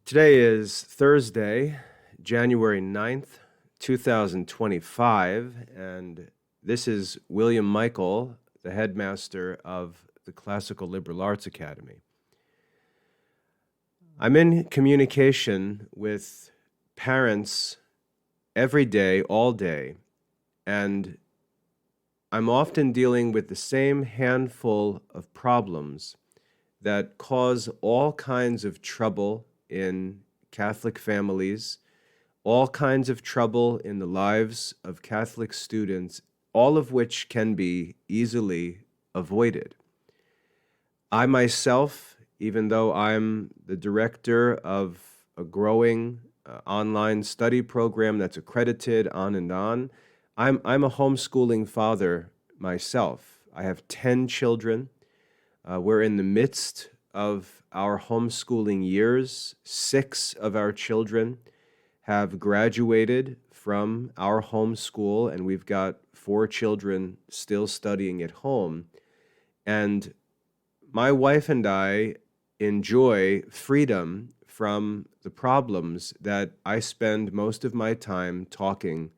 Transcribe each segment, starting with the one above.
Today is Thursday, January 9th, 2025, and this is William Michael, the headmaster of the Classical Liberal Arts Academy. I'm in communication with parents every day, all day, and I'm often dealing with the same handful of problems that cause all kinds of trouble in Catholic families, all kinds of trouble in the lives of Catholic students, all of which can be easily avoided. I myself, even though I'm the director of a growing online study program that's accredited on and on, I'm a homeschooling father myself. I have 10 children. We're in the midst of our homeschooling years. 6 of our children have graduated from our homeschool, and we've got 4 children still studying at home. And my wife and I enjoy freedom from the problems that I spend most of my time talking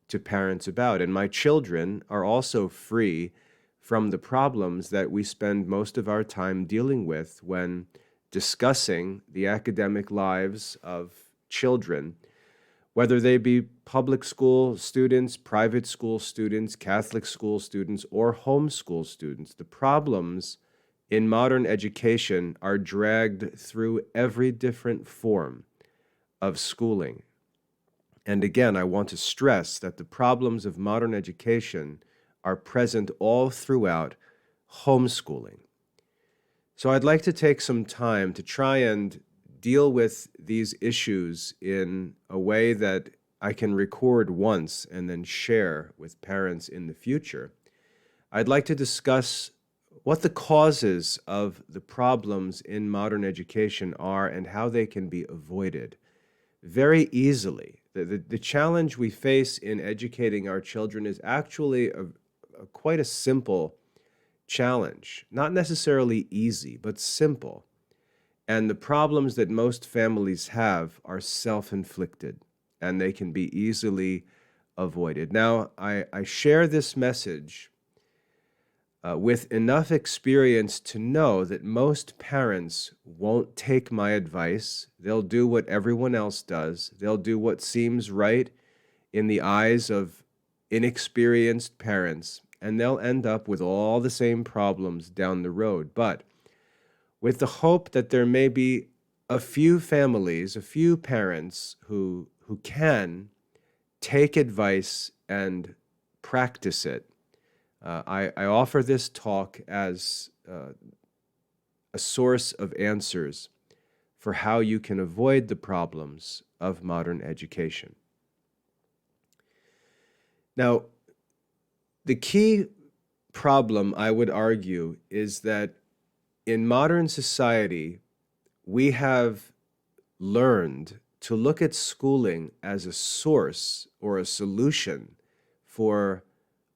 to parents about. And my children are also free from the problems that we spend most of our time dealing with when discussing the academic lives of children, whether they be public school students, private school students, Catholic school students, or homeschool students. The problems in modern education are dragged through every different form of schooling. And again, I want to stress that the problems of modern education are present all throughout homeschooling. So I'd like to take some time to try and deal with these issues in a way that I can record once and then share with parents in the future. I'd like to discuss what the causes of the problems in modern education are and how they can be avoided very easily. The challenge we face in educating our children is actually quite a simple challenge, not necessarily easy, but simple. And the problems that most families have are self-inflicted, and they can be easily avoided. Now, I share this message with enough experience to know that most parents won't take my advice. They'll do what everyone else does. They'll do what seems right in the eyes of inexperienced parents, and they'll end up with all the same problems down the road. But with the hope that there may be a few families, a few parents who can take advice and practice it, I offer this talk as a source of answers for how you can avoid the problems of modern education. Now, the key problem, I would argue, is that in modern society, we have learned to look at schooling as a source or a solution for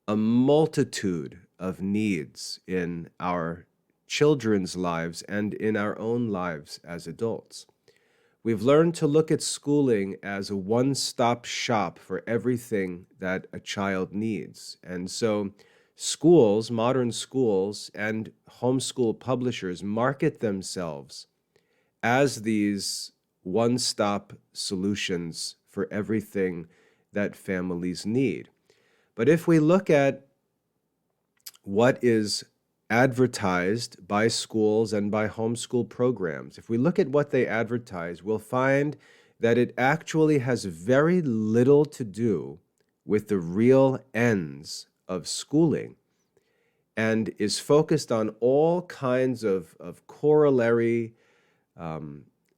a multitude of needs in our children's lives and in our own lives as adults. We've learned to look at schooling as a one-stop shop for everything that a child needs. And so schools, modern schools, and homeschool publishers market themselves as these one-stop solutions for everything that families need. But if we look at what is advertised by schools and by homeschool programs, if we look at what they advertise, we'll find that it actually has very little to do with the real ends of schooling and is focused on all kinds of corollary,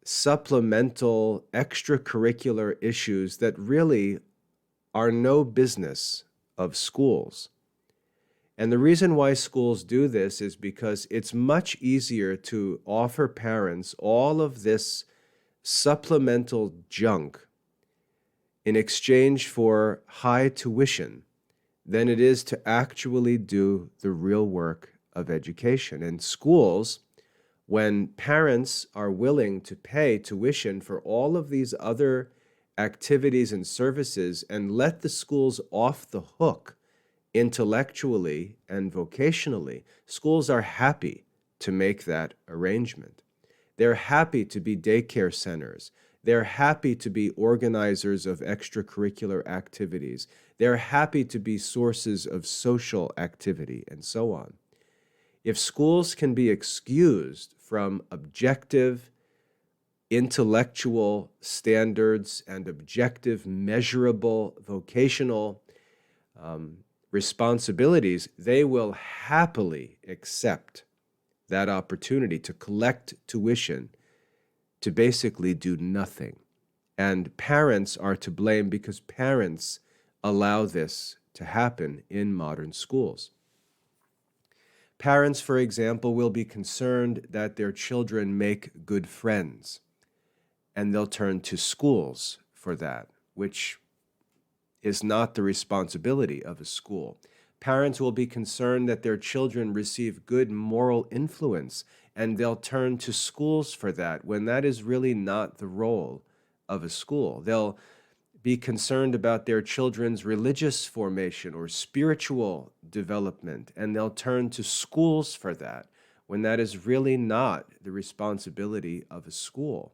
supplemental, extracurricular issues that really are no business of schools. And the reason why schools do this is because it's much easier to offer parents all of this supplemental junk in exchange for high tuition than it is to actually do the real work of education. And schools When parents are willing to pay tuition for all of these other activities and services and let the schools off the hook intellectually and vocationally, schools are happy to make that arrangement. They're happy to be daycare centers. They're happy to be organizers of extracurricular activities. They're happy to be sources of social activity, and so on. If schools can be excused from objective intellectual standards and objective, measurable vocational responsibilities, they will happily accept that opportunity to collect tuition to basically do nothing. And parents are to blame because parents allow this to happen in modern schools. Parents, for example, will be concerned that their children make good friends, and they'll turn to schools for that, which is not the responsibility of a school. Parents will be concerned that their children receive good moral influence, and they'll turn to schools for that, when that is really not the role of a school. They'll be concerned about their children's religious formation or spiritual development, and they'll turn to schools for that, when that is really not the responsibility of a school.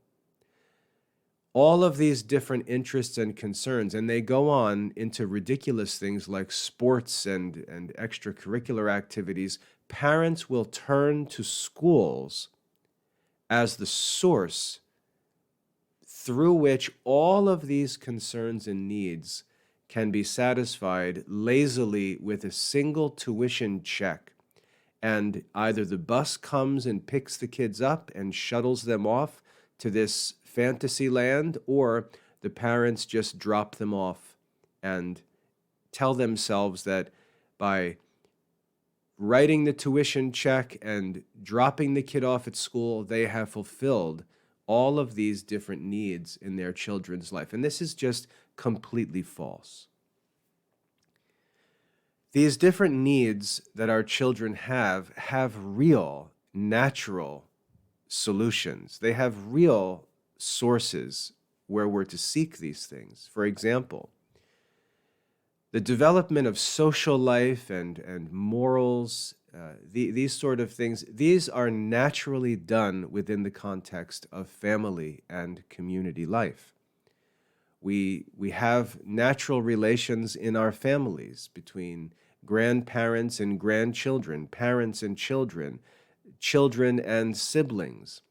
All of these different interests and concerns, and they go on into ridiculous things like sports and extracurricular activities, parents will turn to schools as the source through which all of these concerns and needs can be satisfied lazily with a single tuition check. And either the bus comes and picks the kids up and shuttles them off to this fantasy land, or the parents just drop them off and tell themselves that by writing the tuition check and dropping the kid off at school, they have fulfilled all of these different needs in their children's life. And this is just completely false. These different needs that our children have real, natural solutions. They have real sources where we're to seek these things. For example, the development of social life and morals, these sort of things, these are naturally done within the context of family and community life. We have natural relations in our families between grandparents and grandchildren, parents and children, children and siblings,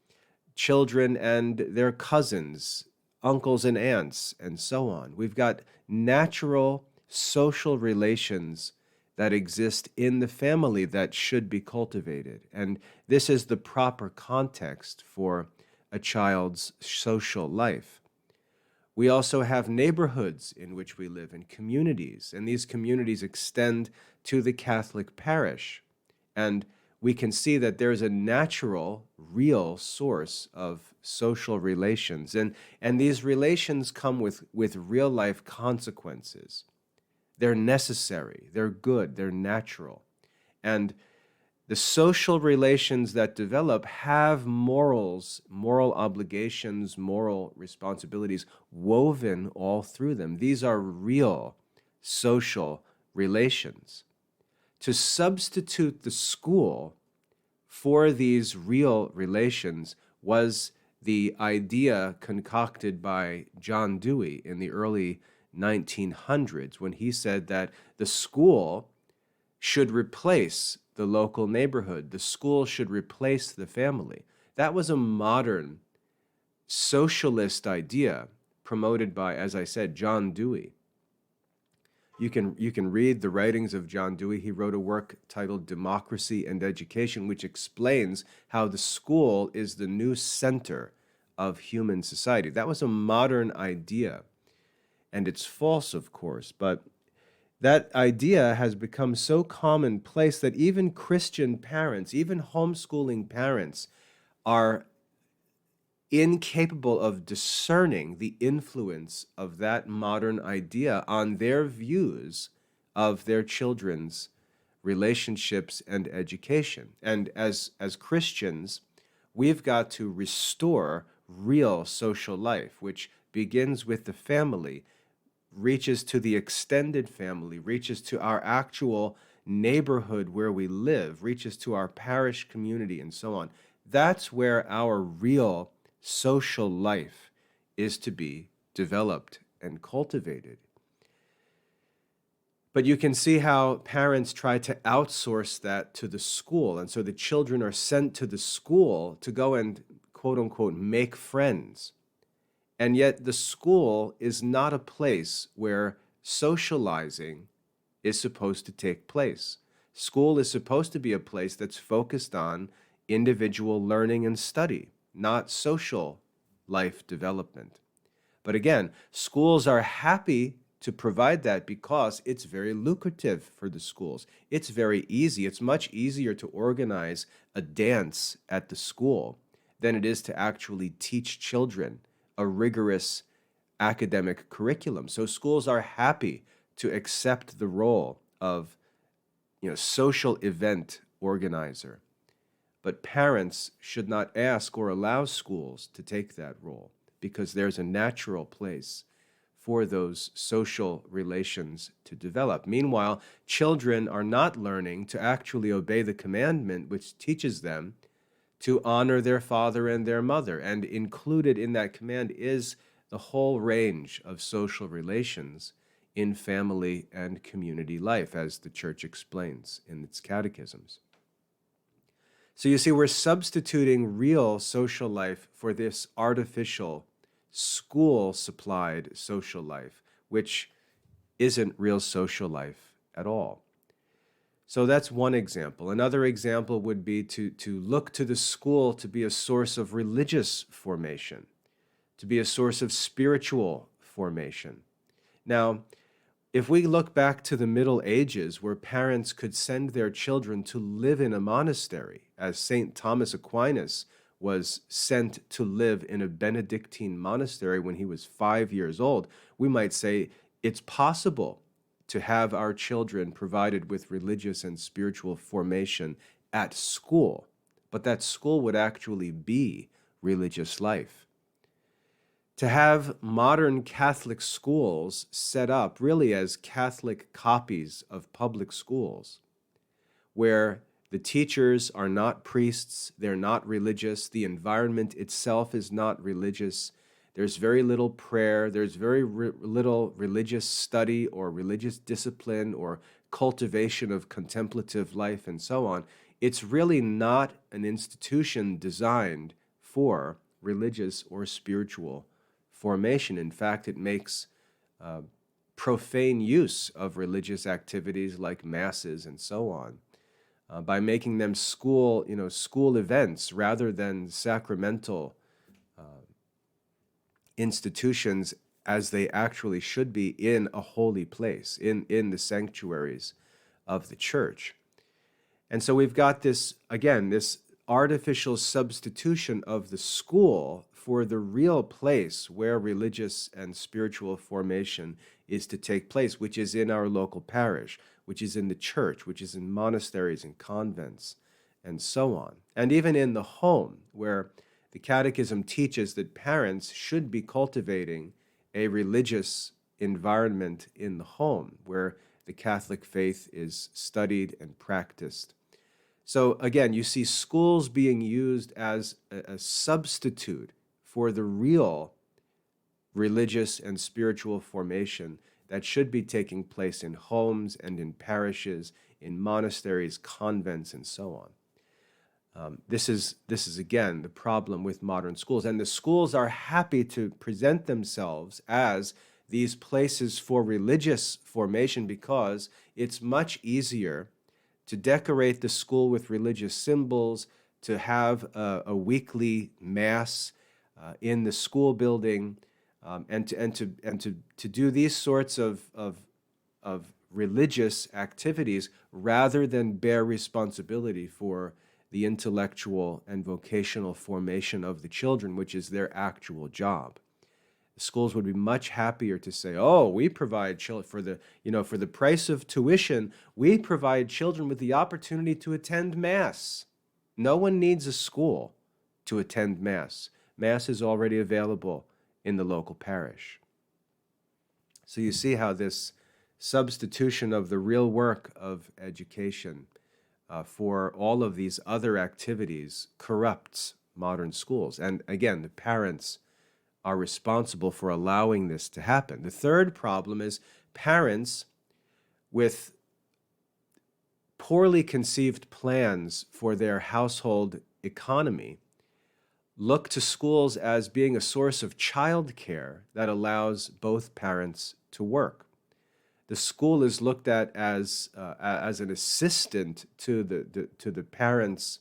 children and their cousins, uncles and aunts, and so on. We've got natural social relations that exist in the family that should be cultivated. And this is the proper context for a child's social life. We also have neighborhoods in which we live, and communities, and these communities extend to the Catholic parish. And we can see that there's a natural, real source of social relations. And these relations come with real-life consequences. They're necessary, they're good, they're natural. And the social relations that develop have morals, moral obligations, moral responsibilities woven all through them. These are real social relations. To substitute the school for these real relations was the idea concocted by John Dewey in the early 1900s, when he said that the school should replace the local neighborhood. The school should replace the family. That was a modern socialist idea promoted by, as I said, John Dewey. You can read the writings of John Dewey. He wrote a work titled Democracy and Education, which explains how the school is the new center of human society. That was a modern idea. And it's false, of course, but that idea has become so commonplace that even Christian parents, even homeschooling parents, are incapable of discerning the influence of that modern idea on their views of their children's relationships and education. And as Christians, We've got to restore real social life, which begins with the family, reaches to the extended family, reaches to our actual neighborhood where we live, reaches to our parish community, and so on. That's where our real social life is to be developed and cultivated. But you can see how parents try to outsource that to the school. And so the children are sent to the school to go and, quote unquote, make friends. And yet the school is not a place where socializing is supposed to take place. School is supposed to be a place that's focused on individual learning and study, not social life development. But again, schools are happy to provide that because it's very lucrative for the schools. It's very easy. It's much easier to organize a dance at the school than it is to actually teach children a rigorous academic curriculum. So schools are happy to accept the role of, social event organizer. But parents should not ask or allow schools to take that role because there's a natural place for those social relations to develop. Meanwhile, children are not learning to actually obey the commandment which teaches them to honor their father and their mother. And included in that command is the whole range of social relations in family and community life, as the Church explains in its catechisms. So you see, we're substituting real social life for this artificial, school-supplied social life, which isn't real social life at all. So that's one example. Another example would be to look to the school to be a source of religious formation, to be a source of spiritual formation. Now, if we look back to the Middle Ages, where parents could send their children to live in a monastery, as St. Thomas Aquinas was sent to live in a Benedictine monastery when he was 5 years old, we might say it's possible to have our children provided with religious and spiritual formation at school, but that school would actually be religious life. To have modern Catholic schools set up really as Catholic copies of public schools, where the teachers are not priests, they're not religious, the environment itself is not religious, there's very little prayer, there's very little religious study or religious discipline or cultivation of contemplative life and so on. It's really not an institution designed for religious or spiritual formation. In fact, it makes profane use of religious activities like masses and so on by making them school events rather than sacramental institutions as they actually should be in a holy place, in the sanctuaries of the church. And so we've got this, again, this artificial substitution of the school for the real place where religious and spiritual formation is to take place, which is in our local parish, which is in the church, which is in monasteries and convents, and so on. And even in the home, where the Catechism teaches that parents should be cultivating a religious environment in the home, where the Catholic faith is studied and practiced. So again, you see schools being used as a substitute for the real religious and spiritual formation that should be taking place in homes and in parishes, in monasteries, convents, and so on. This is again the problem with modern schools, and the schools are happy to present themselves as these places for religious formation because it's much easier to decorate the school with religious symbols, to have a weekly mass in the school building, and to do these sorts of religious activities rather than bear responsibility for the intellectual and vocational formation of the children, which is their actual job. The schools would be much happier to say, "Oh, we provide children for the price of tuition. We provide children with the opportunity to attend Mass. No one needs a school to attend Mass. Mass is already available in the local parish. So you see how this substitution of the real work of education for all of these other activities corrupts modern schools. And again, the parents are responsible for allowing this to happen. The third problem is parents with poorly conceived plans for their household economy look to schools as being a source of childcare that allows both parents to work. The school is looked at as an assistant to the parents'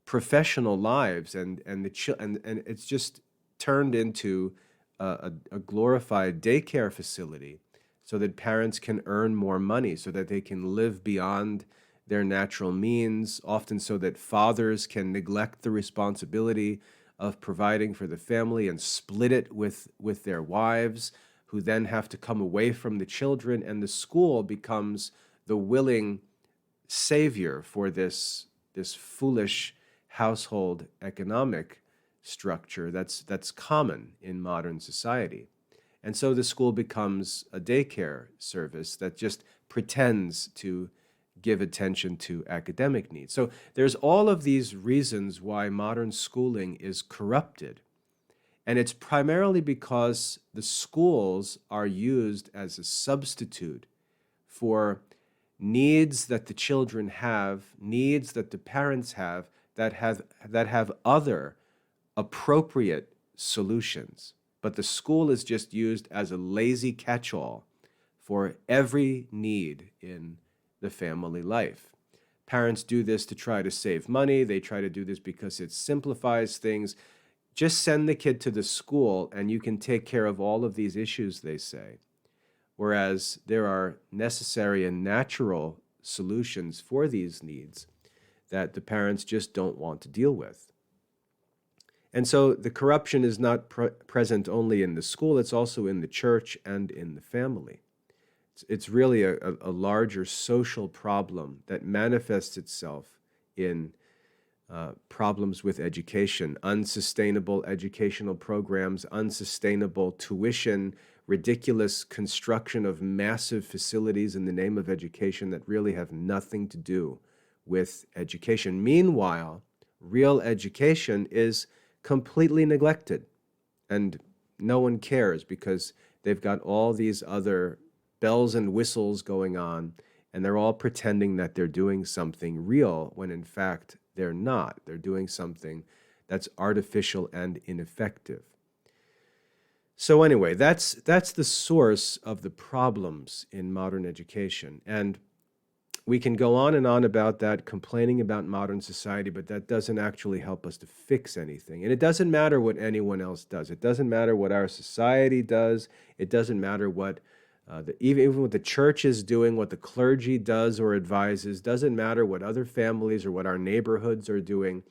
professional lives, and it's just turned into a glorified daycare facility so that parents can earn more money, so that they can live beyond their natural means, often so that fathers can neglect the responsibility of providing for the family and split it with their wives, who then have to come away from the children, and the school becomes the willing savior for this foolish household economic structure that's common in modern society. And so the school becomes a daycare service that just pretends to give attention to academic needs. So there's all of these reasons why modern schooling is corrupted. And it's primarily because the schools are used as a substitute for needs that the children have, needs that the parents have, that have other appropriate solutions. But the school is just used as a lazy catch-all for every need in the family life. Parents do this to try to save money. They try to do this because it simplifies things. Just send the kid to the school and you can take care of all of these issues, they say. Whereas there are necessary and natural solutions for these needs that the parents just don't want to deal with. And so the corruption is not present only in the school, it's also in the church and in the family. It's really a larger social problem that manifests itself in problems with education, unsustainable educational programs, unsustainable tuition, ridiculous construction of massive facilities in the name of education that really have nothing to do with education. Meanwhile, real education is completely neglected, and no one cares because they've got all these other bells and whistles going on, and they're all pretending that they're doing something real when in fact they're not. They're doing something that's artificial and ineffective. So anyway, that's the source of the problems in modern education. And we can go on and on about that, complaining about modern society, but that doesn't actually help us to fix anything. And it doesn't matter what anyone else does. It doesn't matter what our society does. It doesn't matter what even what the church is doing, what the clergy does or advises. Doesn't matter what other families or what our neighborhoods are doing.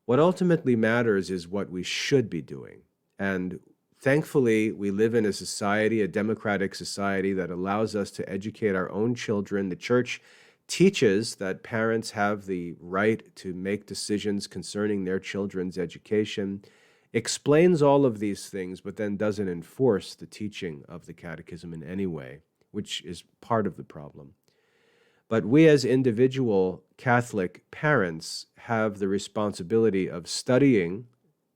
What ultimately matters is what we should be doing. And thankfully, we live in a society, a democratic society, that allows us to educate our own children. The church teaches that parents have the right to make decisions concerning their children's education, explains all of these things, but then doesn't enforce the teaching of the catechism in any way, which is part of the problem. But we as individual Catholic parents have the responsibility of studying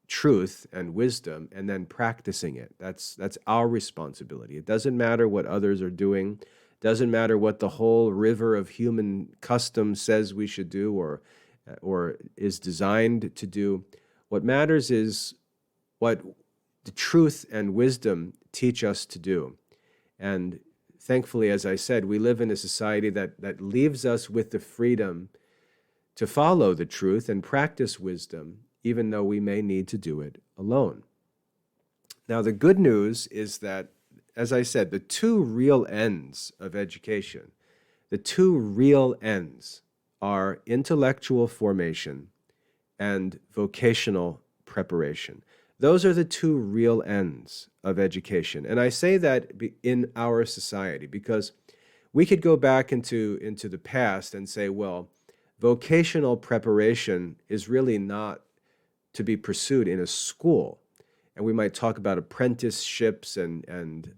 truth and wisdom and then practicing it. That's our responsibility. It doesn't matter what others are doing. Doesn't matter what the whole river of human custom says we should do or is designed to do. What matters is what the truth and wisdom teach us to do. And thankfully, as I said, we live in a society that leaves us with the freedom to follow the truth and practice wisdom, even though we may need to do it alone. Now, the good news is that, as I said, the two real ends of education, the two real ends are intellectual formation and vocational preparation. Those are the two real ends of education. And I say that in our society because we could go back into the past and say, well, vocational preparation is really not to be pursued in a school. And we might talk about apprenticeships and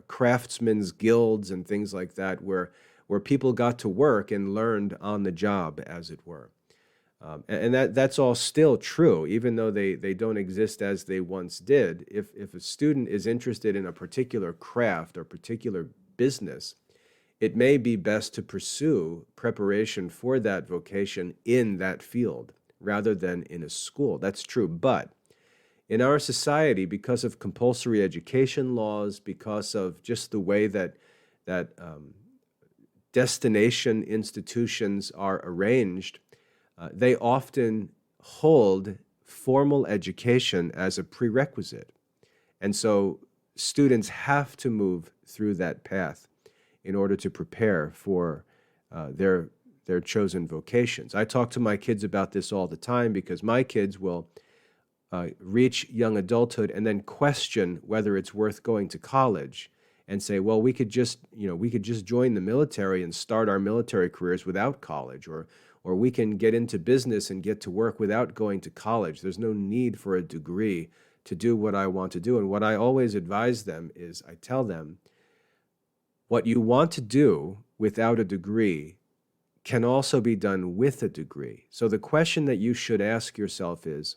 craftsmen's guilds and things like that, where people got to work and learned on the job, as it were. And that's all still true, even though they don't exist as they once did. If a student is interested in a particular craft or particular business, it may be best to pursue preparation for that vocation in that field rather than in a school. That's true. But in our society, because of compulsory education laws, because of just the way that destination institutions are arranged, they often hold formal education as a prerequisite. And so students have to move through that path in order to prepare for their chosen vocations. I talk to my kids about this all the time because my kids will reach young adulthood and then question whether it's worth going to college and say, well, we could just join the military and start our military careers without college, or we can get into business and get to work without going to college. There's no need for a degree to do what I want to do. And what I always advise them is I tell them, what you want to do without a degree can also be done with a degree. So the question that you should ask yourself is,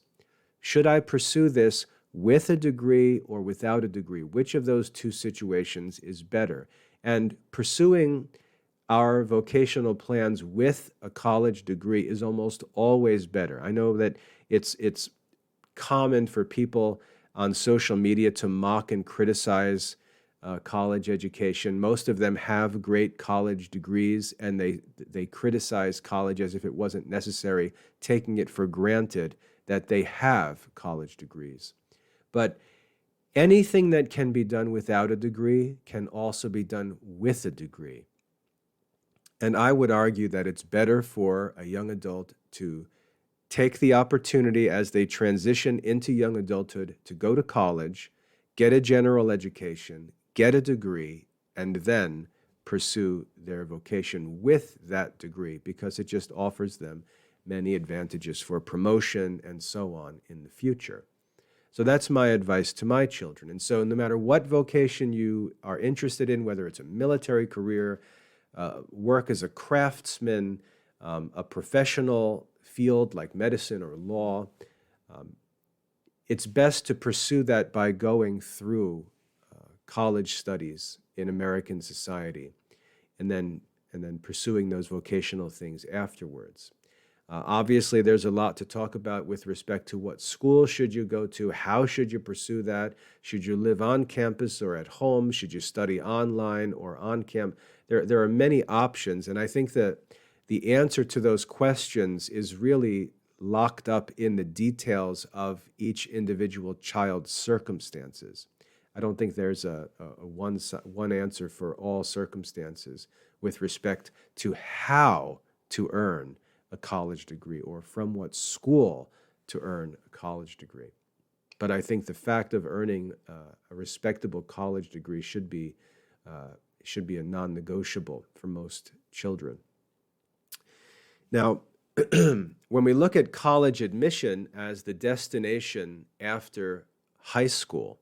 should I pursue this with a degree or without a degree? Which of those two situations is better? And pursuing our vocational plans with a college degree is almost always better. I know that it's common for people on social media to mock and criticize college education. Most of them have great college degrees, and they criticize college as if it wasn't necessary, taking it for granted that they have college degrees. But anything that can be done without a degree can also be done with a degree. And I would argue that it's better for a young adult to take the opportunity as they transition into young adulthood to go to college, get a general education, get a degree, and then pursue their vocation with that degree, because it just offers them many advantages for promotion and so on in the future. So that's my advice to my children. And so no matter what vocation you are interested in, whether it's a military career, work as a craftsman, a professional field like medicine or law, it's best to pursue that by going through college studies in American society and then pursuing those vocational things afterwards. Obviously, there's a lot to talk about with respect to what school should you go to, how should you pursue that, should you live on campus or at home, should you study online or on campus. There are many options, and I think that the answer to those questions is really locked up in the details of each individual child's circumstances. I don't think there's a one answer for all circumstances with respect to how to earn a college degree or from what school to earn a college degree. But I think the fact of earning a respectable college degree should be a non-negotiable for most children. Now, when we look at college admission as the destination after high school,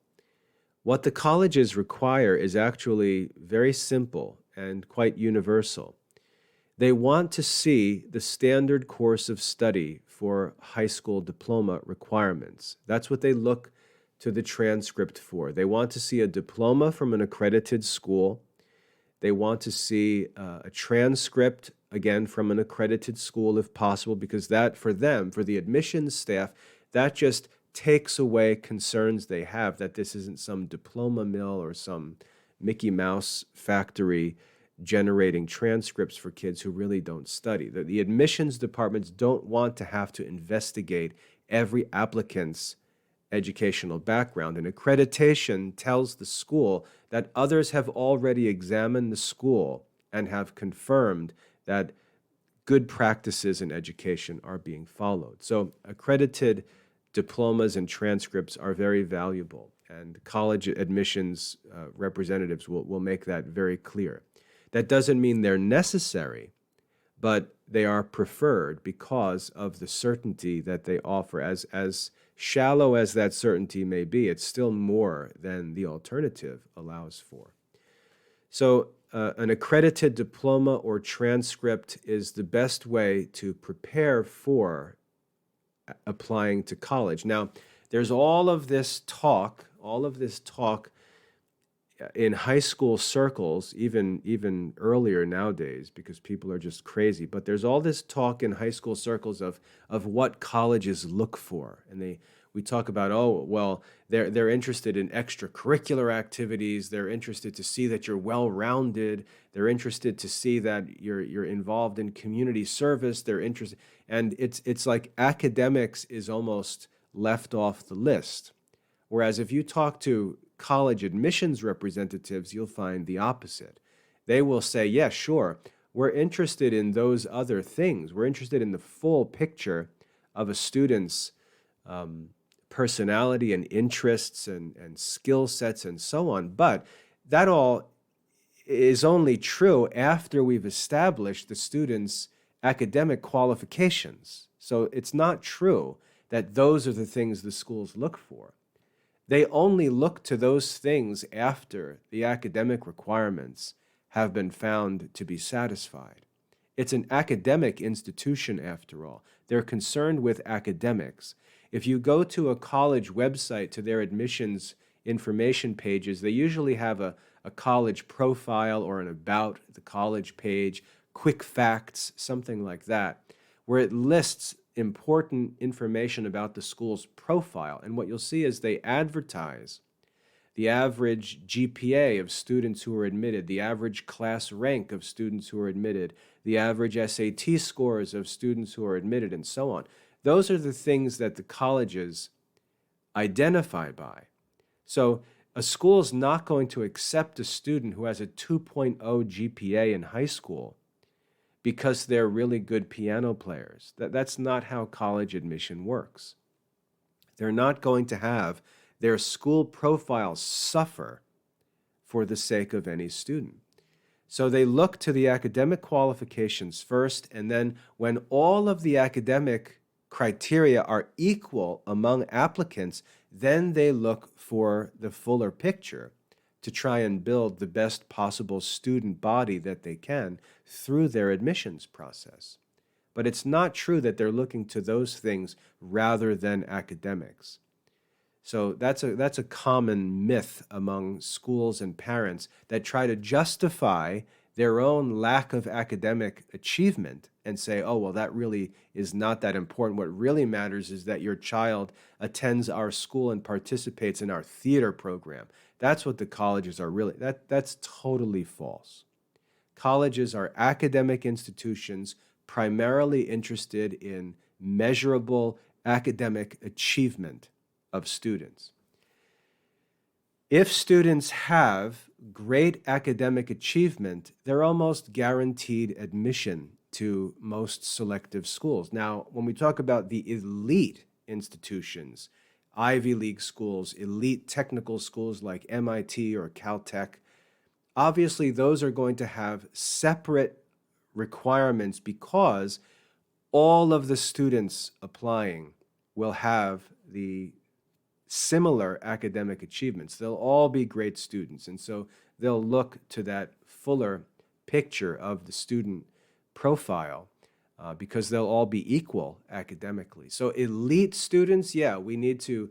what the colleges require is actually very simple and quite universal. They want to see the standard course of study for high school diploma requirements. That's what they look to the transcript for. They want to see a diploma from an accredited school. They want to see a transcript, again, from an accredited school if possible, because that, for them, for the admissions staff, that just takes away concerns they have that this isn't some diploma mill or some Mickey Mouse factory generating transcripts for kids who really don't study. The admissions departments don't want to have to investigate every applicant's educational background. And accreditation tells the school that others have already examined the school and have confirmed that good practices in education are being followed. So accredited diplomas and transcripts are very valuable, and college admissions representatives will make that very clear. That doesn't mean they're necessary, but they are preferred because of the certainty that they offer. As shallow as that certainty may be, it's still more than the alternative allows for. So an accredited diploma or transcript is the best way to prepare for applying to college. Now, there's all of this talk in high school circles, even earlier nowadays, because people are just crazy. But there's all this talk in high school circles of what colleges look for, and we talk about, oh, well, they're interested in extracurricular activities. They're interested to see that you're well-rounded. They're interested to see that you're involved in community service. They're interested, and it's like academics is almost left off the list. Whereas if you talk to college admissions representatives, you'll find the opposite. They will say, yeah, sure, we're interested in those other things. We're interested in the full picture of a student's personality and interests and skill sets and so on. But that all is only true after we've established the student's academic qualifications. So it's not true that those are the things the schools look for. They only look to those things after the academic requirements have been found to be satisfied. It's an academic institution, after all. They're concerned with academics. If you go to a college website, to their admissions information pages, they usually have a college profile or an about the college page, quick facts, something like that, where it lists important information about the school's profile. And what you'll see is they advertise the average GPA of students who are admitted, the average class rank of students who are admitted, the average SAT scores of students who are admitted, and so on. Those are the things that the colleges identify by. So a school is not going to accept a student who has a 2.0 GPA in high school because they're really good piano players. That's not how college admission works. They're not going to have their school profiles suffer for the sake of any student. So they look to the academic qualifications first, and then when all of the academic criteria are equal among applicants, then they look for the fuller picture to try and build the best possible student body that they can through their admissions process. But it's not true that they're looking to those things rather than academics. So that's a common myth among schools and parents that try to justify their own lack of academic achievement and say, oh, well, that really is not that important. What really matters is that your child attends our school and participates in our theater program. That's what the colleges are really. That's totally false. Colleges are academic institutions primarily interested in measurable academic achievement of students. If students have great academic achievement, they're almost guaranteed admission to most selective schools. Now, when we talk about the elite institutions, Ivy League schools, elite technical schools like MIT or Caltech, obviously those are going to have separate requirements because all of the students applying will have the similar academic achievements. They'll all be great students, and so they'll look to that fuller picture of the student profile because they'll all be equal academically. So elite students, yeah, we need to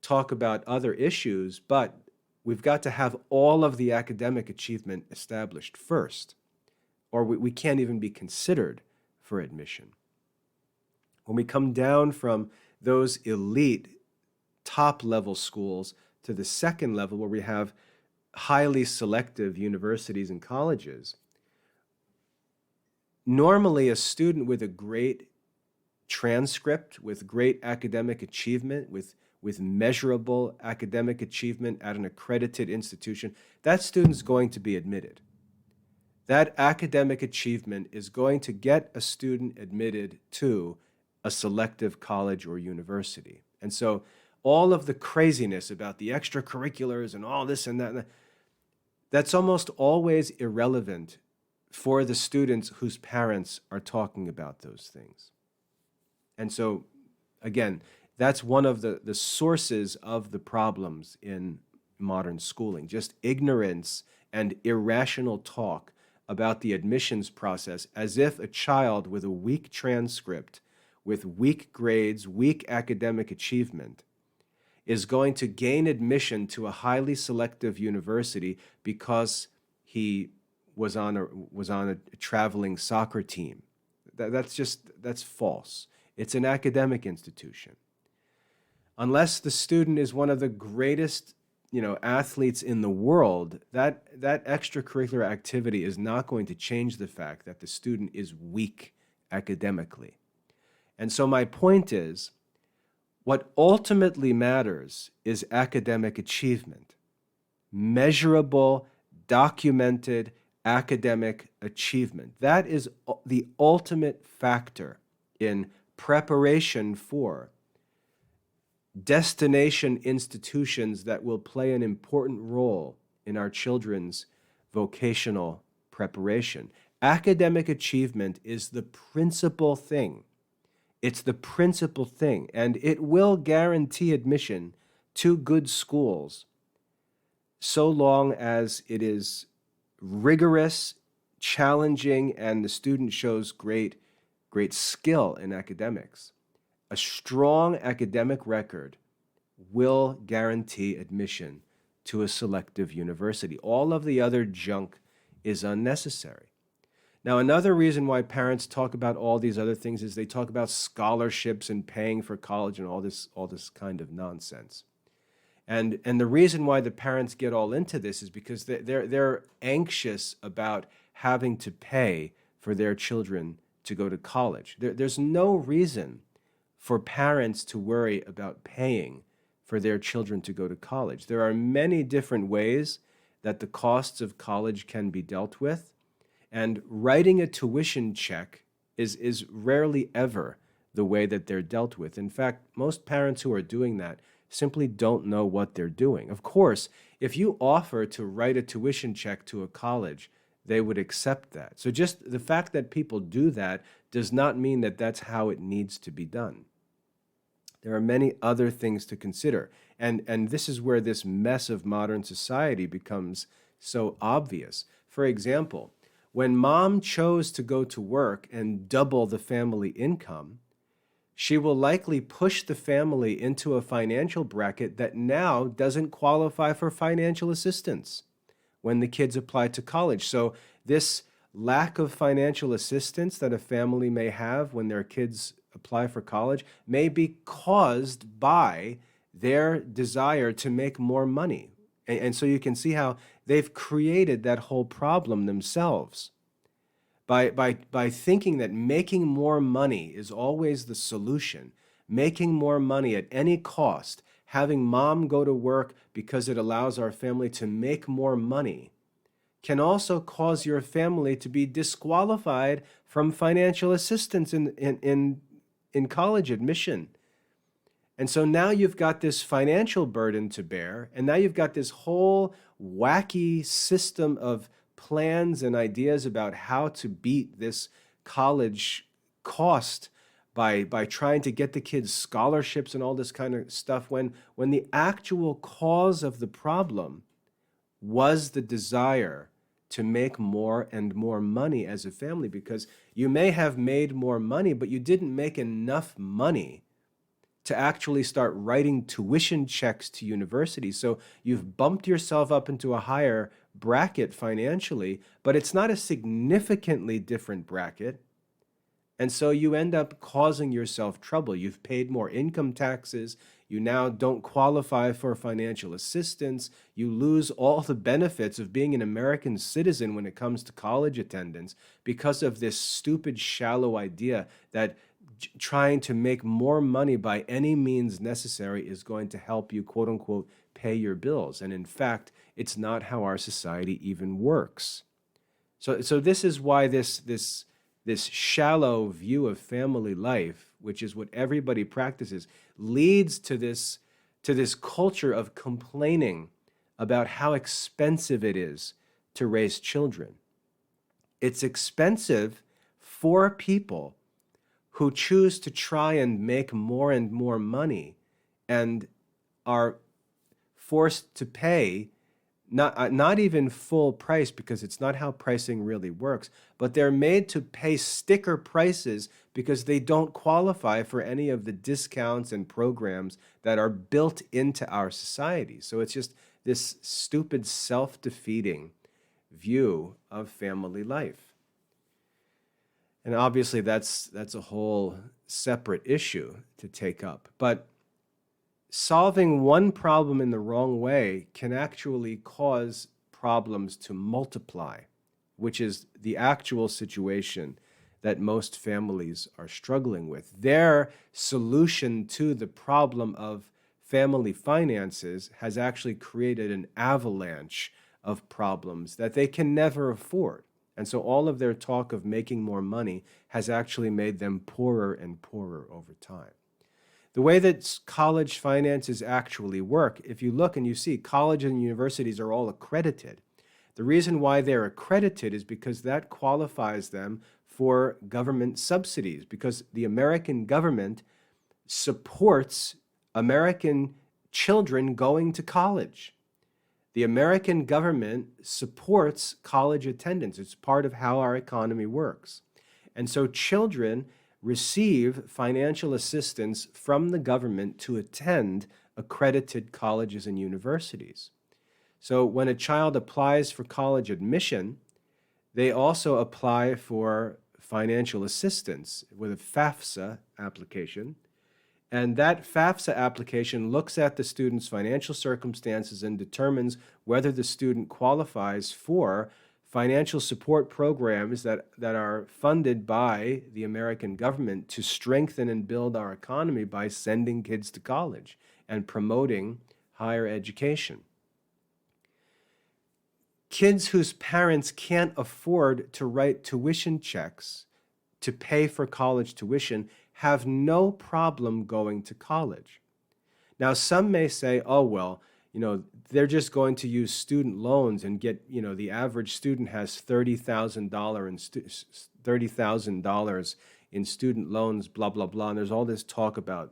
talk about other issues, but we've got to have all of the academic achievement established first, or we can't even be considered for admission. When we come down from those elite top-level schools to the second level where we have highly selective universities and colleges, normally a student with a great transcript, with great academic achievement, with measurable academic achievement at an accredited institution, that student's going to be admitted. That academic achievement is going to get a student admitted to a selective college or university. And so all of the craziness about the extracurriculars and all this and that, that's almost always irrelevant for the students whose parents are talking about those things. And so, again, that's one of the sources of the problems in modern schooling, just ignorance and irrational talk about the admissions process, as if a child with a weak transcript, with weak grades, weak academic achievement, is going to gain admission to a highly selective university because he was on a traveling soccer team. That's false. It's an academic institution. Unless the student is one of the greatest, athletes in the world, that extracurricular activity is not going to change the fact that the student is weak academically. And so my point is, what ultimately matters is academic achievement, measurable, documented academic achievement. That is the ultimate factor in preparation for destination institutions that will play an important role in our children's vocational preparation. Academic achievement is the principal thing. It's the principal thing, and it will guarantee admission to good schools so long as it is rigorous, challenging, and the student shows great skill in academics. A strong academic record will guarantee admission to a selective university. All of the other junk is unnecessary. Now, another reason why parents talk about all these other things is they talk about scholarships and paying for college and all this kind of nonsense. And the reason why the parents get all into this is because they're anxious about having to pay for their children to go to college. There's no reason for parents to worry about paying for their children to go to college. There are many different ways that the costs of college can be dealt with, and writing a tuition check is rarely ever the way that they're dealt with. In fact, most parents who are doing that simply don't know what they're doing. Of course, if you offer to write a tuition check to a college, they would accept that. So just the fact that people do that does not mean that that's how it needs to be done. There are many other things to consider. And this is where this mess of modern society becomes so obvious. For example, when mom chose to go to work and double the family income, she will likely push the family into a financial bracket that now doesn't qualify for financial assistance when the kids apply to college. So this lack of financial assistance that a family may have when their kids apply for college may be caused by their desire to make more money. And so you can see how they've created that whole problem themselves by thinking that making more money is always the solution, making more money at any cost, having mom go to work because it allows our family to make more money, can also cause your family to be disqualified from financial assistance in college admission. And so now you've got this financial burden to bear, and now you've got this whole wacky system of plans and ideas about how to beat this college cost by trying to get the kids scholarships and all this kind of stuff, when the actual cause of the problem was the desire to make more and more money as a family, because you may have made more money, but you didn't make enough money to actually start writing tuition checks to universities. So you've bumped yourself up into a higher bracket financially, but it's not a significantly different bracket. And so you end up causing yourself trouble. You've paid more income taxes. You now don't qualify for financial assistance. You lose all the benefits of being an American citizen when it comes to college attendance because of this stupid, shallow idea that trying to make more money by any means necessary is going to help you, quote unquote, pay your bills. And in fact, it's not how our society even works. So this is why this shallow view of family life, which is what everybody practices, leads to this culture of complaining about how expensive it is to raise children. It's expensive for people who choose to try and make more and more money and are forced to pay not even full price, because it's not how pricing really works, but they're made to pay sticker prices because they don't qualify for any of the discounts and programs that are built into our society. So it's just this stupid, self-defeating view of family life. And obviously that's a whole separate issue to take up. But solving one problem in the wrong way can actually cause problems to multiply, which is the actual situation that most families are struggling with. Their solution to the problem of family finances has actually created an avalanche of problems that they can never afford. And so all of their talk of making more money has actually made them poorer and poorer over time. The way that college finances actually work, if you look and you see colleges and universities are all accredited. The reason why they're accredited is because that qualifies them for government subsidies, because the American government supports American children going to college. The American government supports college attendance. It's part of how our economy works. And so children receive financial assistance from the government to attend accredited colleges and universities. So when a child applies for college admission, they also apply for financial assistance with a FAFSA application. And that FAFSA application looks at the student's financial circumstances and determines whether the student qualifies for financial support programs that are funded by the American government to strengthen and build our economy by sending kids to college and promoting higher education. Kids whose parents can't afford to write tuition checks to pay for college tuition have no problem going to college. Now, some may say, oh, well, they're just going to use student loans and get, the average student has $30,000 in student loans, blah, blah, blah. And there's all this talk about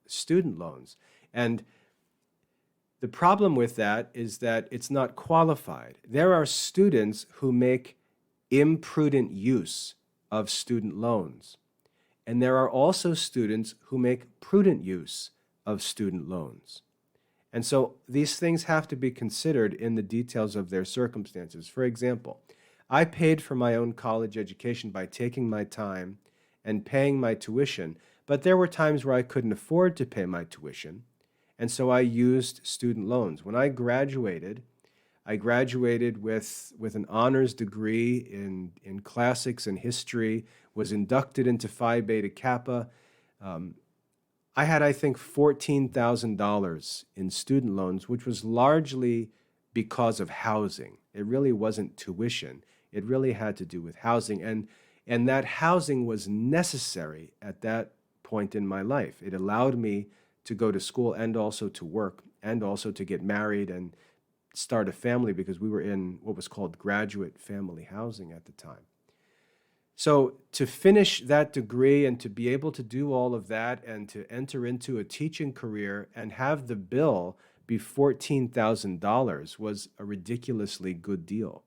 student loans. And the problem with that is that it's not qualified. There are students who make imprudent use of student loans. And there are also students who make prudent use of student loans. And so these things have to be considered in the details of their circumstances. For example, I paid for my own college education by taking my time and paying my tuition, but there were times where I couldn't afford to pay my tuition, and so I used student loans. When I graduated with an honors degree in classics and history, was inducted into Phi Beta Kappa. I had, I think, $14,000 in student loans, which was largely because of housing. It really wasn't tuition. It really had to do with housing. And that housing was necessary at that point in my life. It allowed me to go to school and also to work and also to get married and start a family, because we were in what was called graduate family housing at the time. So to finish that degree and to be able to do all of that and to enter into a teaching career and have the bill be $14,000 was a ridiculously good deal.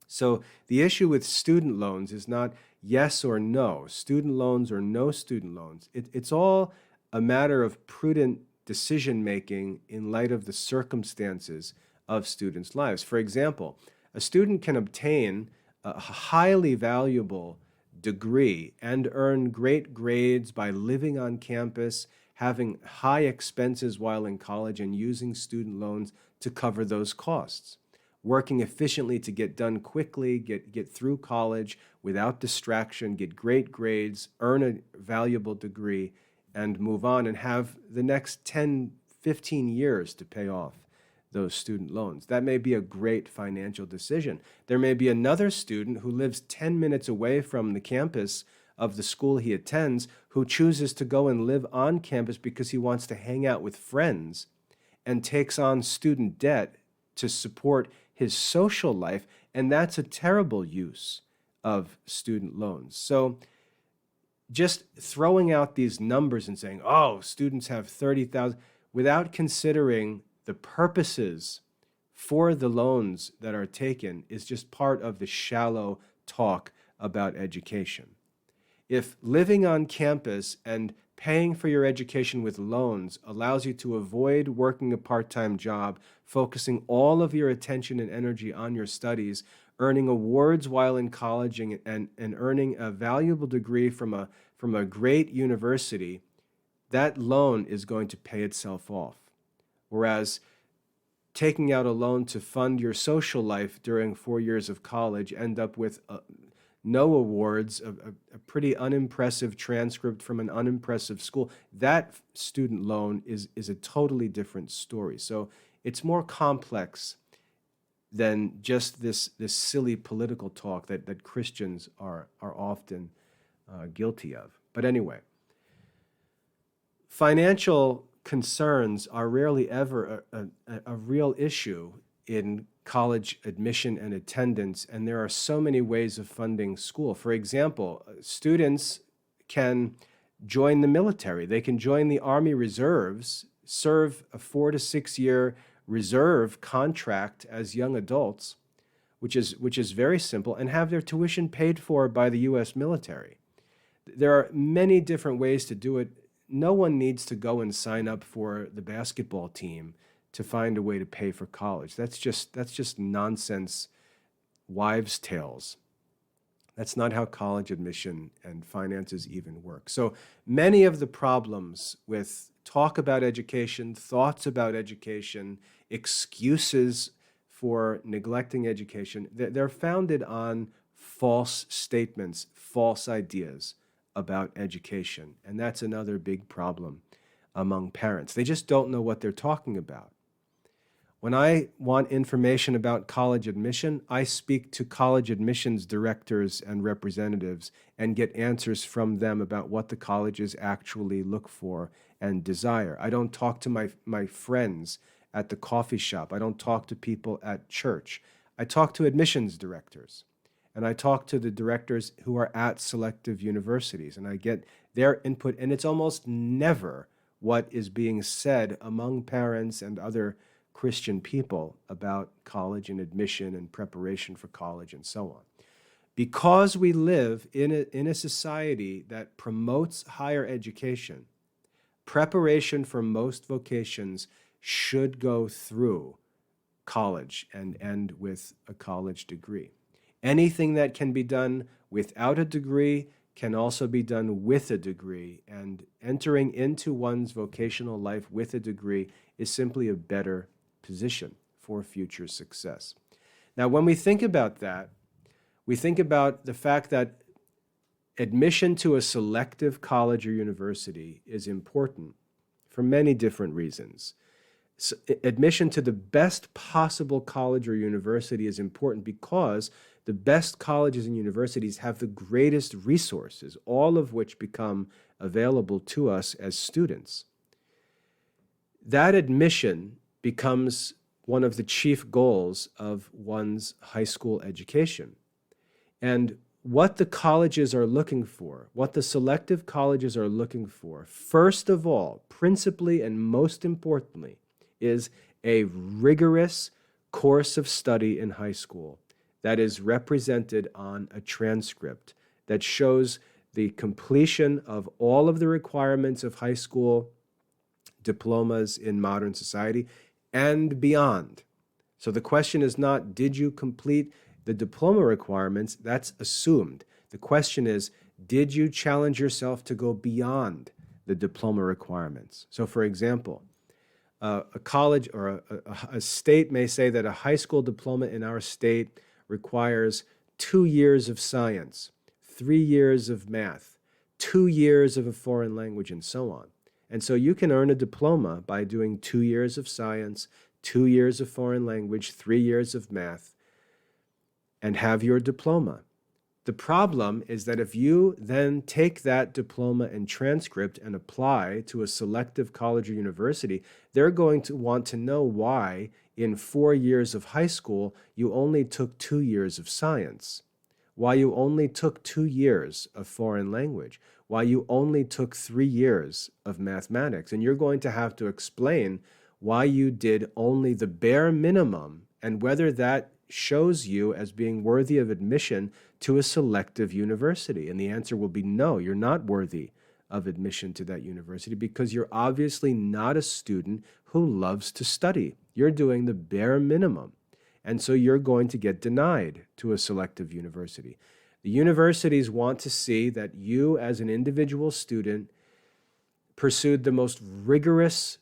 So the issue with student loans is not yes or no, student loans or no student loans. It's all a matter of prudent decision-making in light of the circumstances of students' lives. For example, a student can obtain a highly valuable degree and earn great grades by living on campus, having high expenses while in college, and using student loans to cover those costs. Working efficiently to get done quickly, get through college without distraction, get great grades, earn a valuable degree, and move on and have the next 10, 15 years to pay off those student loans. That may be a great financial decision. There may be another student who lives 10 minutes away from the campus of the school he attends who chooses to go and live on campus because he wants to hang out with friends and takes on student debt to support his social life, and that's a terrible use of student loans. So just throwing out these numbers and saying, oh, students have 30,000, without considering the purposes for the loans that are taken is just part of the shallow talk about education. If living on campus and paying for your education with loans allows you to avoid working a part-time job, focusing all of your attention and energy on your studies, earning awards while in college, and earning a valuable degree from a great university, that loan is going to pay itself off. Whereas taking out a loan to fund your social life during 4 years of college, end up with no awards, a pretty unimpressive transcript from an unimpressive school, that student loan is a totally different story. So it's more complex than just this silly political talk that Christians are often guilty of. But anyway, financial concerns are rarely ever a real issue in college admission and attendance, and there are so many ways of funding school. For example, students can join the military. They can join the Army Reserves, serve a 4 to 6 year reserve contract as young adults, which is very simple, and have their tuition paid for by the U.S. military. There are many different ways to do it. No one needs to go and sign up for the basketball team to find a way to pay for college. That's just nonsense wives' tales. That's not how college admission and finances even work. So many of the problems with talk about education, thoughts about education, excuses for neglecting education, they're founded on false statements, false ideas about education. And that's another big problem among parents. They just don't know what they're talking about. When I want information about college admission, I speak to college admissions directors and representatives and get answers from them about what the colleges actually look for and desire. I don't talk to my friends at the coffee shop. I don't talk to people at church. I talk to admissions directors, and I talk to the directors who are at selective universities, and I get their input, and it's almost never what is being said among parents and other Christian people about college and admission and preparation for college and so on. Because we live in a society that promotes higher education, preparation for most vocations should go through college and end with a college degree. Anything that can be done without a degree can also be done with a degree, and entering into one's vocational life with a degree is simply a better position for future success. Now, when we think about that, we think about the fact that admission to a selective college or university is important for many different reasons. So, admission to the best possible college or university is important because the best colleges and universities have the greatest resources, all of which become available to us as students. That admission becomes one of the chief goals of one's high school education. And what the colleges are looking for, what the selective colleges are looking for, first of all, principally and most importantly, is a rigorous course of study in high school that is represented on a transcript that shows the completion of all of the requirements of high school diplomas in modern society and beyond. So the question is not, did you complete the diploma requirements? That's assumed. The question is, did you challenge yourself to go beyond the diploma requirements? So for example, a college or a state may say that a high school diploma in our state requires 2 years of science, 3 years of math, 2 years of a foreign language, and so on. And so you can earn a diploma by doing 2 years of science, 2 years of foreign language, 3 years of math, and have your diploma. The problem is that if you then take that diploma and transcript and apply to a selective college or university, they're going to want to know why in 4 years of high school you only took 2 years of science, why you only took 2 years of foreign language, why you only took 3 years of mathematics. And you're going to have to explain why you did only the bare minimum and whether that shows you as being worthy of admission to a selective university. And the answer will be no, you're not worthy of admission to that university because you're obviously not a student who loves to study. You're doing the bare minimum. And so you're going to get denied to a selective university. The universities want to see that you as an individual student pursued the most rigorous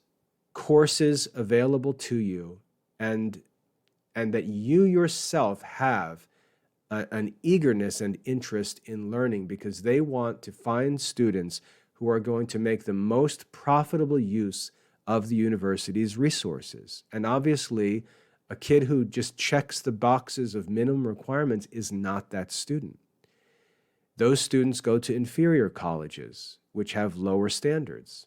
courses available to you and that you yourself have an eagerness and interest in learning because they want to find students who are going to make the most profitable use of the university's resources. And obviously, a kid who just checks the boxes of minimum requirements is not that student. Those students go to inferior colleges, which have lower standards.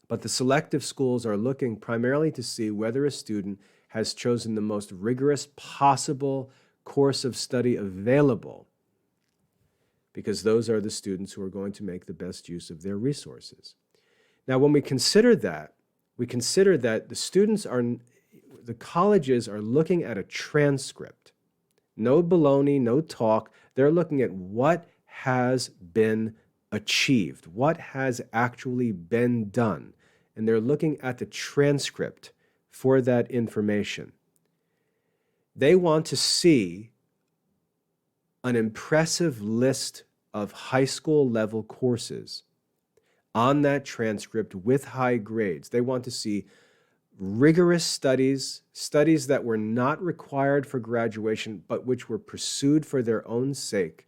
But the selective schools are looking primarily to see whether a student has chosen the most rigorous possible course of study available, because those are the students who are going to make the best use of their resources. Now, when we consider that the colleges are looking at a transcript. No baloney, no talk. They're looking at what has been achieved, what has actually been done. And they're looking at the transcript for that information. They want to see an impressive list of high school level courses on that transcript with high grades. They want to see rigorous studies that were not required for graduation, but which were pursued for their own sake.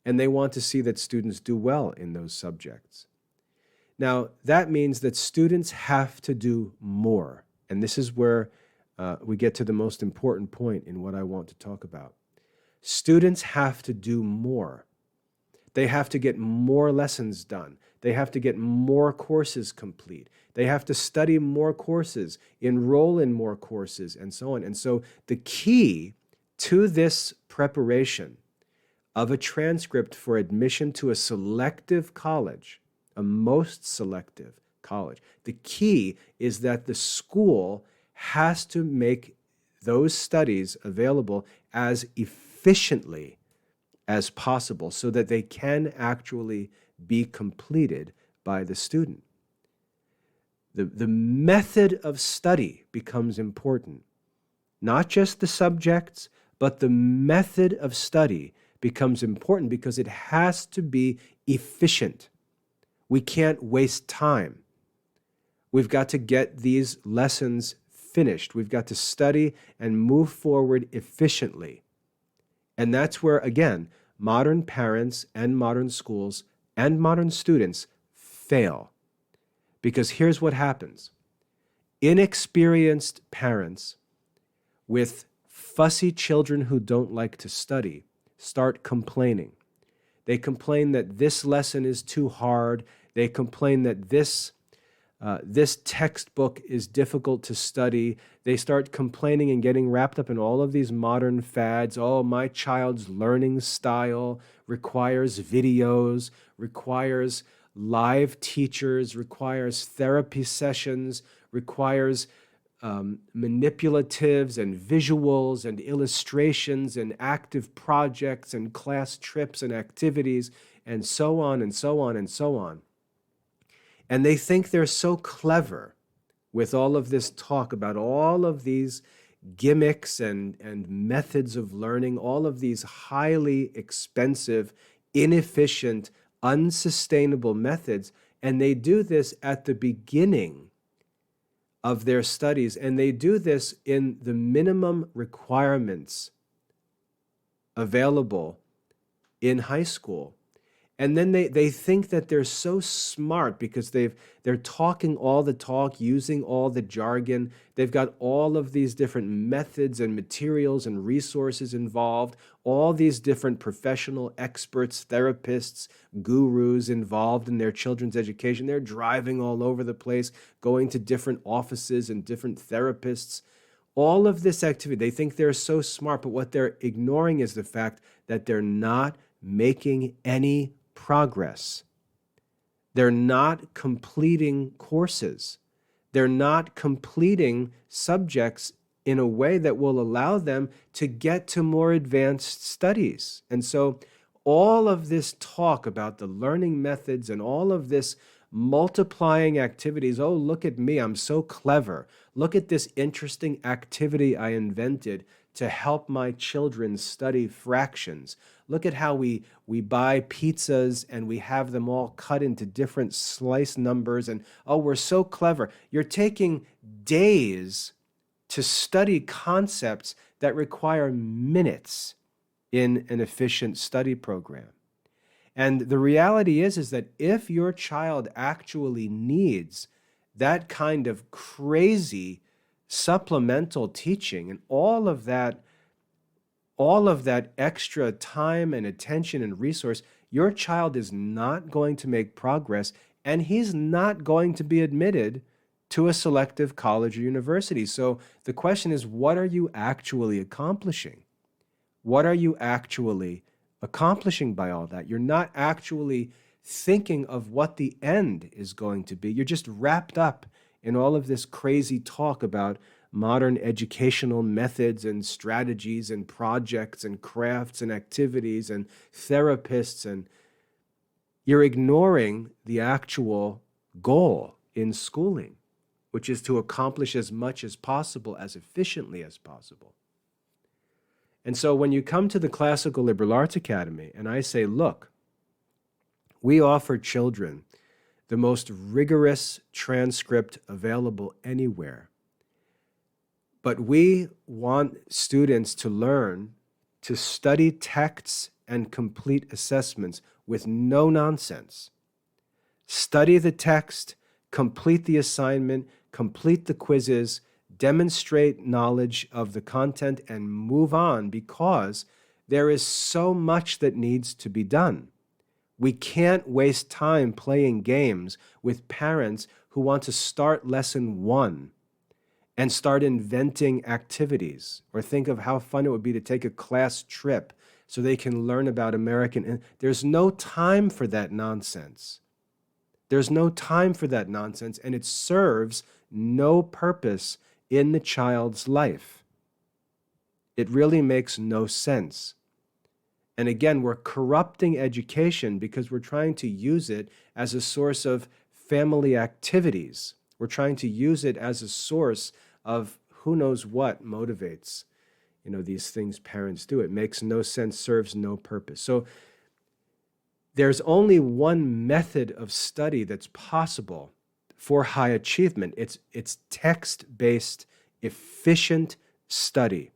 And they want to see that students do well in those subjects. Now, that means that students have to do more. And this is where we get to the most important point in what I want to talk about. Students have to do more. They have to get more lessons done. They have to get more courses complete. They have to study more courses, enroll in more courses, and so on. And so the key to this preparation of a transcript for admission to a selective college, a most selective college, the key is that the school has to make those studies available as efficiently as possible so that they can actually be completed by the student. The method of study becomes important. Not just the subjects, but the method of study becomes important because it has to be efficient. We can't waste time. We've got to get these lessons finished. We've got to study and move forward efficiently. And that's where, again, modern parents and modern schools and modern students fail. Because here's what happens. Inexperienced parents with fussy children who don't like to study start complaining. They complain that this lesson is too hard. They complain that this textbook is difficult to study. They start complaining and getting wrapped up in all of these modern fads. Oh, my child's learning style requires videos, requires live teachers, requires therapy sessions, requires manipulatives and visuals and illustrations and active projects and class trips and activities and so on and so on and so on. And they think they're so clever with all of this talk about all of these gimmicks and methods of learning, all of these highly expensive, inefficient, unsustainable methods. And they do this at the beginning of their studies, and they do this in the minimum requirements available in high school. And then they think that they're so smart because they're talking all the talk, using all the jargon. They've got all of these different methods and materials and resources involved, all these different professional experts, therapists, gurus involved in their children's education. They're driving all over the place, going to different offices and different therapists. All of this activity, they think they're so smart, but what they're ignoring is the fact that they're not making any progress. They're not completing courses. They're not completing subjects in a way that will allow them to get to more advanced studies. And so all of this talk about the learning methods and all of this multiplying activities, oh, look at me, I'm so clever. Look at this interesting activity I invented to help my children study fractions. Look at how we buy pizzas and we have them all cut into different slice numbers, and oh, we're so clever. You're taking days to study concepts that require minutes in an efficient study program. And the reality is that if your child actually needs that kind of crazy supplemental teaching and all of that extra time and attention and resource, your child is not going to make progress, and he's not going to be admitted to a selective college or university. So the question is, what are you actually accomplishing? What are you actually accomplishing by all that? You're not actually thinking of what the end is going to be. You're just wrapped up in all of this crazy talk about modern educational methods and strategies and projects and crafts and activities and therapists, and you're ignoring the actual goal in schooling, which is to accomplish as much as possible, as efficiently as possible. And so when you come to the Classical Liberal Arts Academy and I say, look, we offer children the most rigorous transcript available anywhere, but we want students to learn to study texts and complete assessments with no nonsense. Study the text, complete the assignment, complete the quizzes, demonstrate knowledge of the content, and move on, because there is so much that needs to be done. We can't waste time playing games with parents who want to start lesson 1 and start inventing activities, or think of how fun it would be to take a class trip so they can learn about American. There's no time for that nonsense. There's no time for that nonsense, and it serves no purpose in the child's life. It really makes no sense. And again, we're corrupting education because we're trying to use it as a source of family activities. We're trying to use it as a source of who knows what motivates, these things parents do. It makes no sense, serves no purpose. So there's only one method of study that's possible for high achievement. It's text-based, efficient study.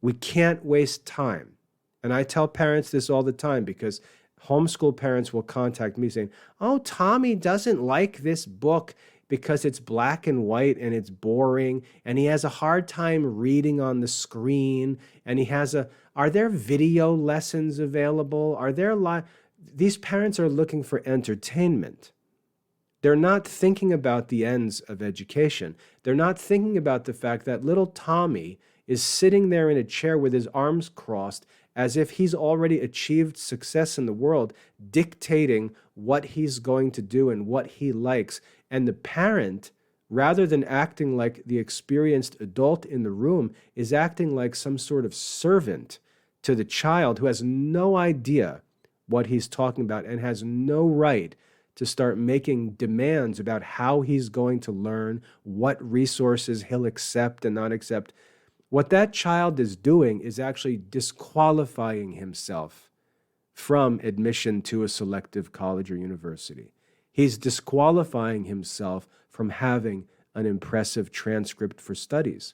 We can't waste time. And I tell parents this all the time, because homeschool parents will contact me saying, oh, Tommy doesn't like this book because it's black and white and it's boring, and he has a hard time reading on the screen, and are there video lessons available? Are there These parents are looking for entertainment. They're not thinking about the ends of education. They're not thinking about the fact that little Tommy is sitting there in a chair with his arms crossed as if he's already achieved success in the world, dictating what he's going to do and what he likes. And the parent, rather than acting like the experienced adult in the room, is acting like some sort of servant to the child who has no idea what he's talking about and has no right to start making demands about how he's going to learn, what resources he'll accept and not accept. What that child is doing is actually disqualifying himself from admission to a selective college or university. He's disqualifying himself from having an impressive transcript for studies.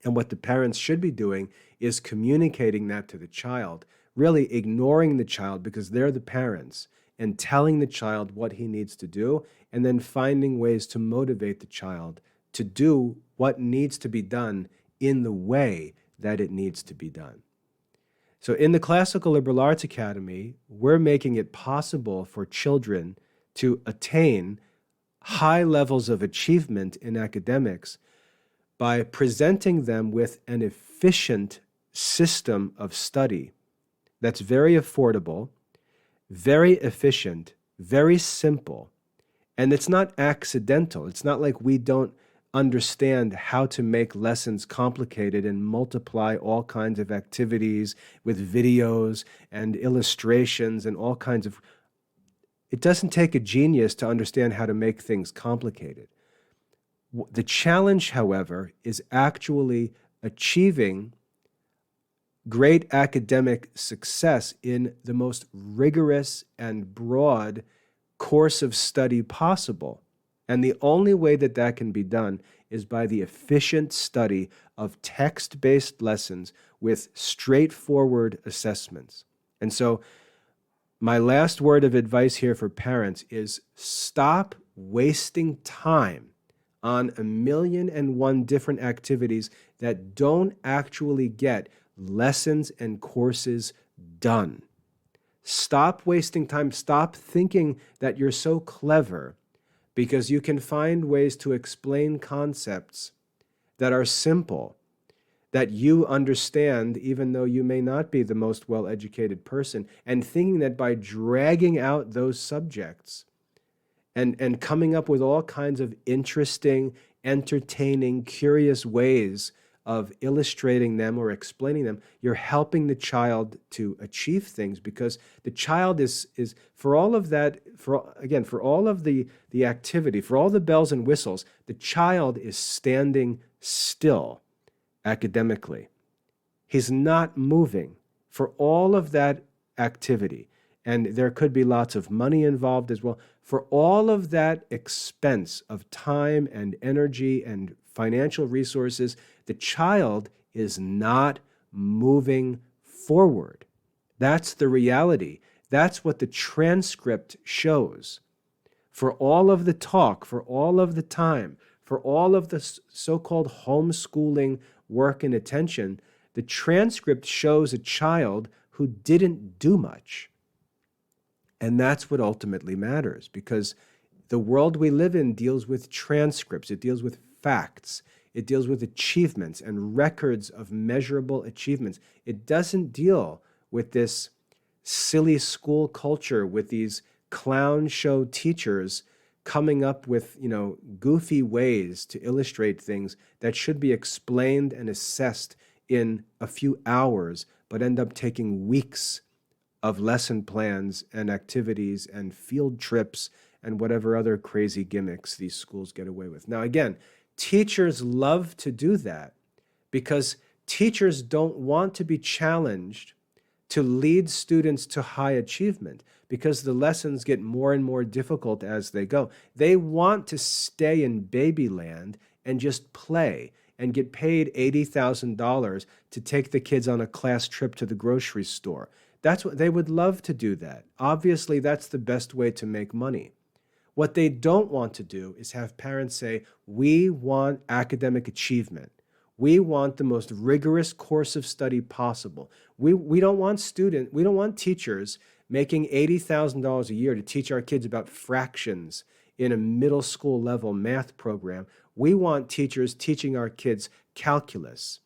And what the parents should be doing is communicating that to the child really ignoring the child because they're the parents and telling the child what he needs to do, and then finding ways to motivate the child to do what needs to be done in the way that it needs to be done. So in the Classical Liberal Arts Academy, we're making it possible for children to attain high levels of achievement in academics by presenting them with an efficient system of study that's very affordable, very efficient, very simple, and it's not accidental. It's not like we don't understand how to make lessons complicated and multiply all kinds of activities with videos and illustrations and all kinds of... It doesn't take a genius to understand how to make things complicated. The challenge, however, is actually achieving great academic success in the most rigorous and broad course of study possible. And the only way that that can be done is by the efficient study of text-based lessons with straightforward assessments. And so my last word of advice here for parents is stop wasting time on 1,000,001 different activities that don't actually get lessons and courses done. Stop wasting time. Stop thinking that you're so clever because you can find ways to explain concepts that are simple, that you understand even though you may not be the most well-educated person, and thinking that by dragging out those subjects and coming up with all kinds of interesting, entertaining, curious ways of illustrating them or explaining them, you're helping the child to achieve things, because the child is for all of that, for all of the activity, for all the bells and whistles, the child is standing still academically. He's not moving for all of that activity. And there could be lots of money involved as well. For all of that expense of time and energy and financial resources, the child is not moving forward. That's the reality. That's what the transcript shows. For all of the talk, for all of the time, for all of the so-called homeschooling work and attention, the transcript shows a child who didn't do much. And that's what ultimately matters, because the world we live in deals with transcripts. It deals with facts. It deals with achievements and records of measurable achievements. It doesn't deal with this silly school culture with these clown show teachers coming up with, goofy ways to illustrate things that should be explained and assessed in a few hours, but end up taking weeks of lesson plans and activities and field trips and whatever other crazy gimmicks these schools get away with. Now, again, teachers love to do that because teachers don't want to be challenged to lead students to high achievement, because the lessons get more and more difficult as they go. They want to stay in babyland and just play and get paid $80,000 to take the kids on a class trip to the grocery store. That's what they would love to do that. Obviously, that's the best way to make money. What they don't want to do is have parents say, we want academic achievement. We want the most rigorous course of study possible. We don't want teachers making $80,000 a year to teach our kids about fractions in a middle school level math program. We want teachers teaching our kids calculus.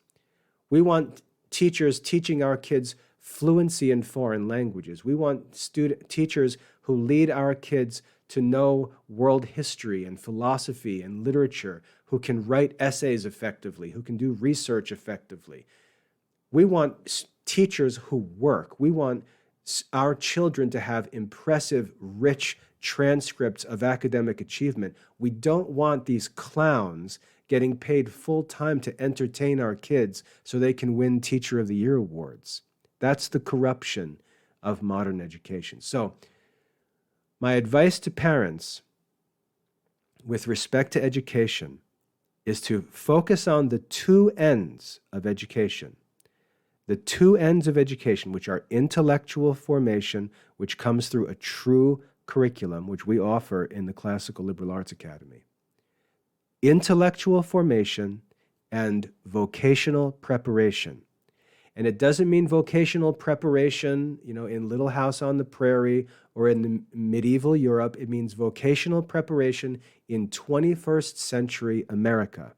We want teachers teaching our kids fluency in foreign languages. We want teachers who lead our kids to know world history and philosophy and literature, who can write essays effectively, who can do research effectively. We want teachers who work. We want our children to have impressive, rich transcripts of academic achievement. We don't want these clowns getting paid full-time to entertain our kids so they can win Teacher of the Year awards. That's the corruption of modern education. So, my advice to parents with respect to education is to focus on the two ends of education. the two ends of education, which are intellectual formation, which comes through a true curriculum, which we offer in the Classical Liberal Arts Academy, intellectual formation and vocational preparation. And it doesn't mean vocational preparation, in Little House on the Prairie or in the medieval Europe. It means vocational preparation in 21st century America.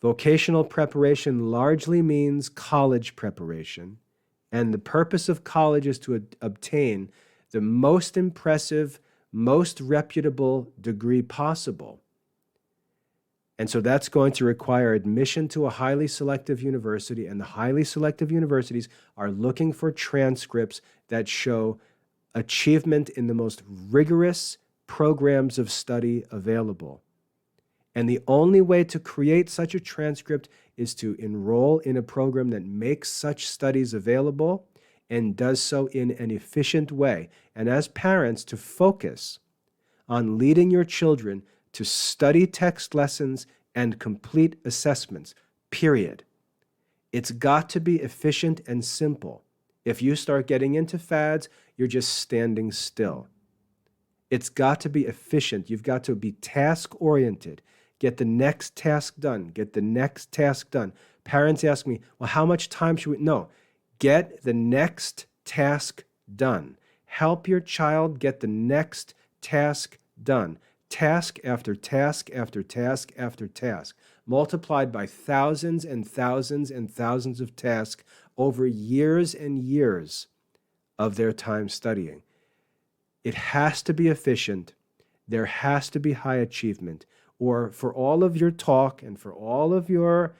Vocational preparation largely means college preparation, and the purpose of college is to obtain the most impressive, most reputable degree possible. And so that's going to require admission to a highly selective university, and the highly selective universities are looking for transcripts that show achievement in the most rigorous programs of study available. And the only way to create such a transcript is to enroll in a program that makes such studies available and does so in an efficient way. And as parents, to focus on leading your children to study text lessons and complete assessments, period. It's got to be efficient and simple. If you start getting into fads, you're just standing still. It's got to be efficient. You've got to be task-oriented. Get the next task done. Get the next task done. Parents ask me, well, how much time should we? No, get the next task done. Help your child get the next task done. Task after task after task after task, multiplied by thousands and thousands and thousands of tasks over years and years of their time studying. It has to be efficient. There has to be high achievement. Or for all of your talk and for all of your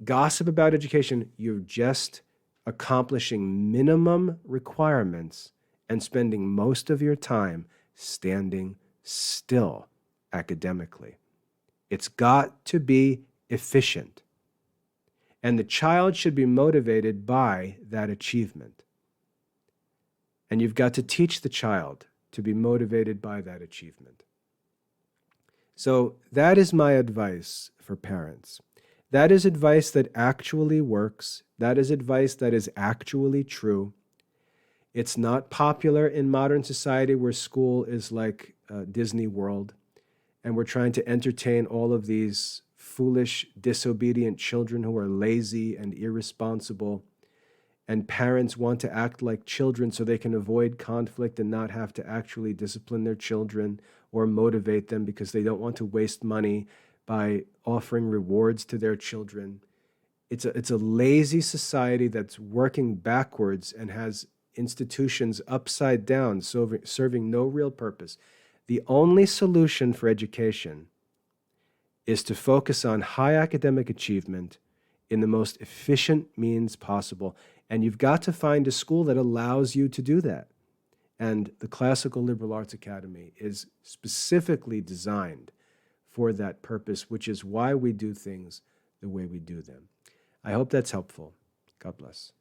gossip about education, you're just accomplishing minimum requirements and spending most of your time standing still academically. It's got to be efficient. And the child should be motivated by that achievement. And you've got to teach the child to be motivated by that achievement. So that is my advice for parents. That is advice that actually works. That is advice that is actually true. It's not popular in modern society where school is like Disney World, and we're trying to entertain all of these foolish, disobedient children who are lazy and irresponsible, and parents want to act like children so they can avoid conflict and not have to actually discipline their children or motivate them because they don't want to waste money by offering rewards to their children. It's a lazy society that's working backwards and has institutions upside down, serving no real purpose. The only solution for education is to focus on high academic achievement in the most efficient means possible. And you've got to find a school that allows you to do that. And the Classical Liberal Arts Academy is specifically designed for that purpose, which is why we do things the way we do them. I hope that's helpful. God bless.